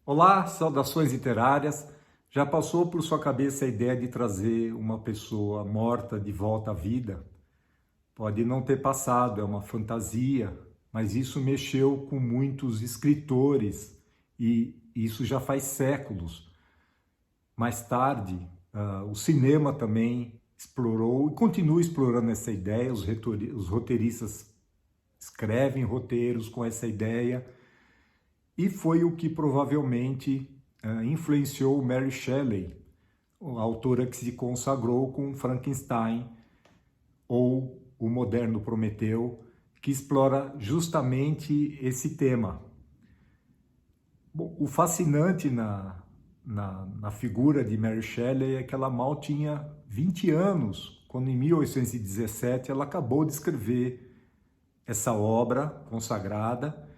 Olá, saudações literárias. Já passou por sua cabeça a ideia de trazer uma pessoa morta de volta à vida? Pode não ter passado, é uma fantasia, mas isso mexeu com muitos escritores e isso já faz séculos. Mais tarde, o cinema também explorou e continua explorando essa ideia. Os roteiristas escrevem roteiros com essa ideia. E foi o que provavelmente influenciou Mary Shelley, a autora que se consagrou com Frankenstein ou o moderno Prometeu, que explora justamente esse tema. Bom, o fascinante na figura de Mary Shelley é que ela mal tinha 20 anos, quando em 1817 ela acabou de escrever essa obra consagrada,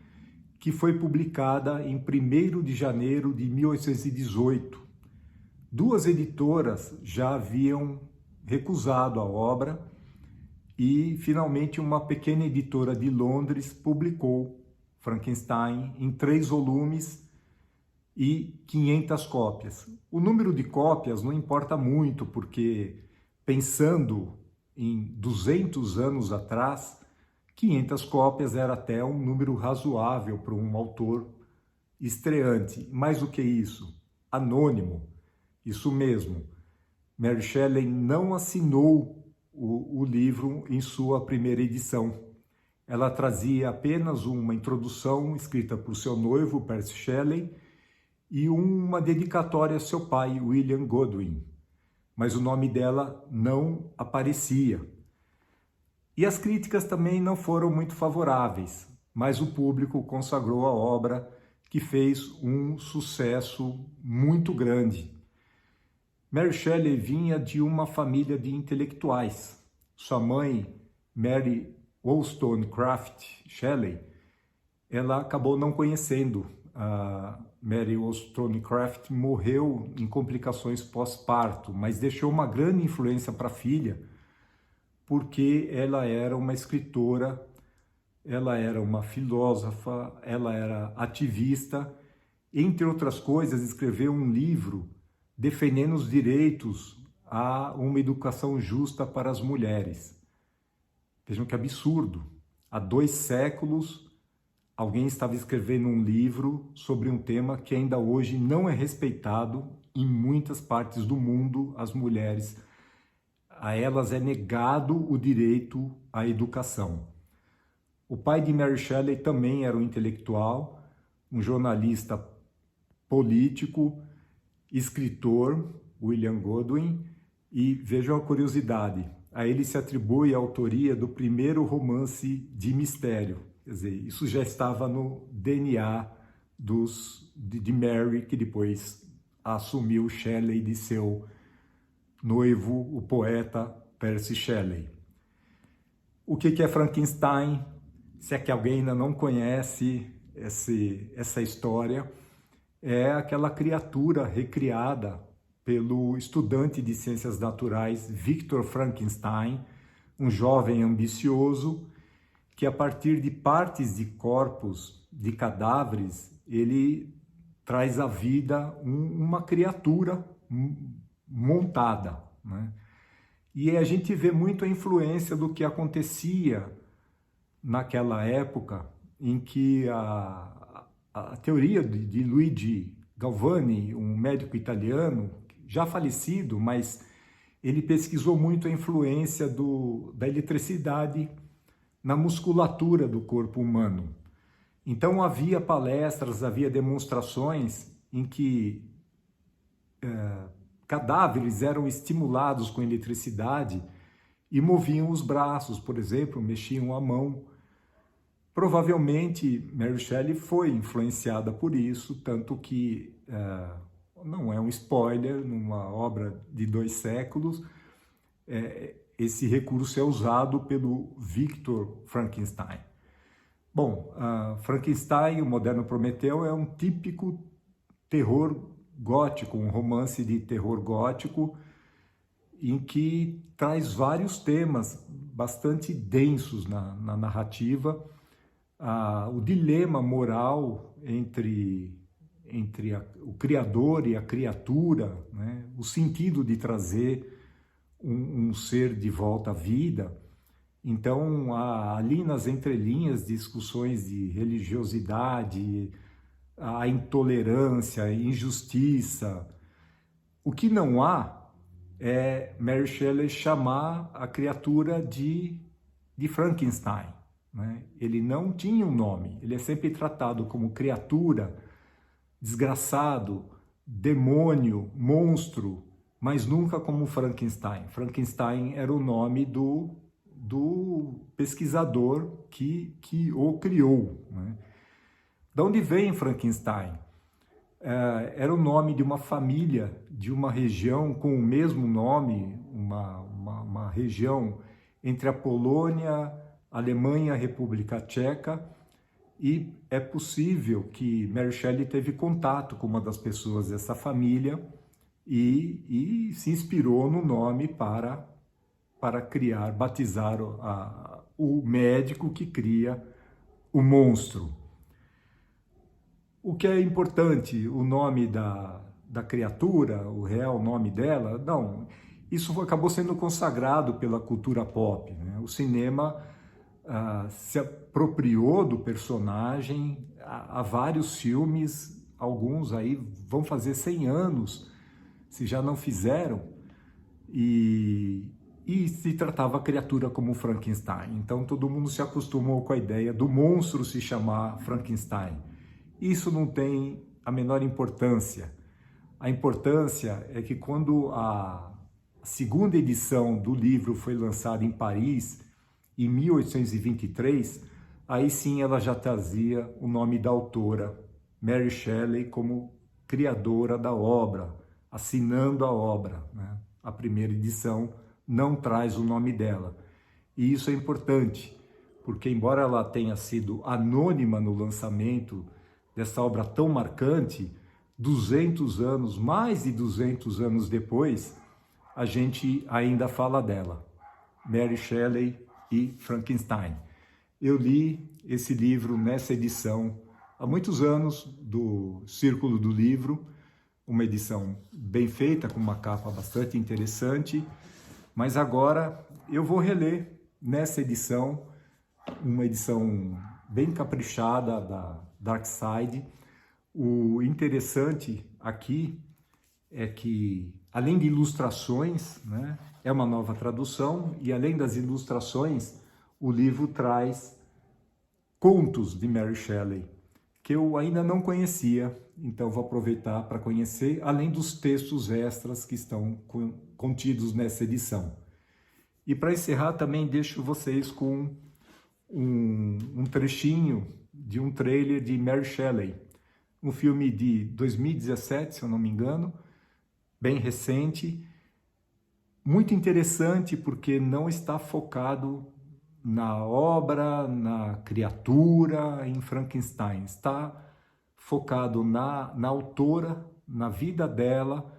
que foi publicada em 1º de janeiro de 1818. Duas editoras já haviam recusado a obra e, finalmente, uma pequena editora de Londres publicou Frankenstein em 3 volumes e 500 cópias. O número de cópias não importa muito, porque, pensando em 200 anos atrás, 500 cópias era até um número razoável para um autor estreante. Mais do que isso, anônimo. Isso mesmo, Mary Shelley não assinou o livro em sua primeira edição. Ela trazia apenas uma introdução escrita por seu noivo, Percy Shelley, e uma dedicatória a seu pai, William Godwin. Mas o nome dela não aparecia. E as críticas também não foram muito favoráveis, mas o público consagrou a obra, que fez um sucesso muito grande. Mary Shelley vinha de uma família de intelectuais. Sua mãe, Mary Wollstonecraft Shelley, ela acabou não conhecendo. A Mary Wollstonecraft morreu em complicações pós-parto, mas deixou uma grande influência para a filha, porque ela era uma escritora, ela era uma filósofa, ela era ativista. Entre outras coisas, escreveu um livro defendendo os direitos a uma educação justa para as mulheres. Vejam que absurdo. Há 2 séculos, alguém estava escrevendo um livro sobre um tema que ainda hoje não é respeitado em muitas partes do mundo. As mulheres, a elas é negado o direito à educação. O pai de Mary Shelley também era um intelectual, um jornalista político, escritor, William Godwin, e vejam a curiosidade, a ele se atribui a autoria do primeiro romance de mistério. Quer dizer, isso já estava no DNA de Mary, que depois assumiu Shelley de seu noivo, o poeta Percy Shelley. O que é Frankenstein? Se é que alguém ainda não conhece essa história, é aquela criatura recriada pelo estudante de ciências naturais Victor Frankenstein, um jovem ambicioso que, a partir de partes de corpos de cadáveres, ele traz à vida uma criatura montada, né? E a gente vê muito a influência do que acontecia naquela época, em que a teoria de Luigi Galvani, um médico italiano, já falecido, mas ele pesquisou muito a influência da eletricidade na musculatura do corpo humano. Então havia palestras, havia demonstrações em que cadáveres eram estimulados com eletricidade e moviam os braços, por exemplo, mexiam a mão. Provavelmente Mary Shelley foi influenciada por isso, tanto que, não é um spoiler, numa obra de 2 séculos, esse recurso é usado pelo Victor Frankenstein. Bom, Frankenstein, o moderno Prometeu, é um típico terror gótico, um romance de terror gótico, em que traz vários temas bastante densos na narrativa. O dilema moral entre entre o Criador e a criatura, né? O sentido de trazer um ser de volta à vida. Então, há ali nas entrelinhas discussões de religiosidade, a intolerância, a injustiça. O que não há é Mary Shelley chamar a criatura de Frankenstein, né? Ele não tinha um nome, ele é sempre tratado como criatura, desgraçado, demônio, monstro, mas nunca como Frankenstein. Frankenstein era o nome do pesquisador que o criou, né? De onde vem Frankenstein? Era o nome de uma família, de uma região com o mesmo nome, uma região entre a Polônia, a Alemanha, a República Tcheca, e é possível que Mary Shelley teve contato com uma das pessoas dessa família e se inspirou no nome para criar, batizar o médico que cria o monstro. O que é importante, o nome da criatura, o real nome dela, não. Isso acabou sendo consagrado pela cultura pop, né? O cinema se apropriou do personagem, há vários filmes, alguns aí vão fazer 100 anos, se já não fizeram, e se tratava a criatura como Frankenstein. Então todo mundo se acostumou com a ideia do monstro se chamar Frankenstein. Isso não tem a menor importância. A importância é que quando a segunda edição do livro foi lançada em Paris, em 1823, aí sim ela já trazia o nome da autora, Mary Shelley, como criadora da obra, assinando a obra, né? A primeira edição não traz o nome dela. E isso é importante, porque embora ela tenha sido anônima no lançamento dessa obra tão marcante, 200 anos, mais de 200 anos depois, a gente ainda fala dela. Mary Shelley e Frankenstein. Eu li esse livro nessa edição há muitos anos, do Círculo do Livro, uma edição bem feita, com uma capa bastante interessante, mas agora eu vou reler nessa edição, uma edição bem caprichada da Dark Side. O interessante aqui é que, além de ilustrações, né, é uma nova tradução, e além das ilustrações, o livro traz contos de Mary Shelley, que eu ainda não conhecia, então vou aproveitar para conhecer, além dos textos extras que estão contidos nessa edição. E para encerrar também deixo vocês com um trechinho de um trailer de Mary Shelley, um filme de 2017, se eu não me engano, bem recente, muito interessante porque não está focado na obra, na criatura, em Frankenstein. Está focado na autora, na vida dela,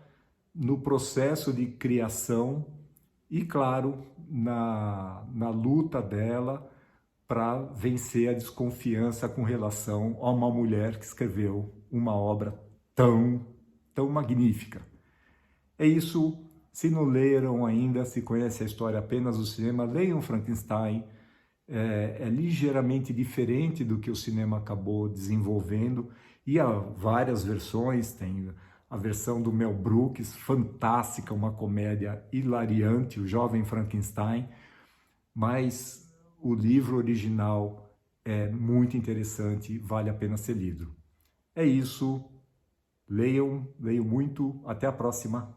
no processo de criação e, claro, na luta dela para vencer a desconfiança com relação a uma mulher que escreveu uma obra tão magnífica. É isso. Se não leram ainda, se conhece a história apenas do cinema, leiam Frankenstein. É ligeiramente diferente do que o cinema acabou desenvolvendo, e há várias versões. Tem a versão do Mel Brooks, fantástica, uma comédia hilariante, O Jovem Frankenstein, mas o livro original é muito interessante, vale a pena ser lido. É isso, leiam muito, até a próxima.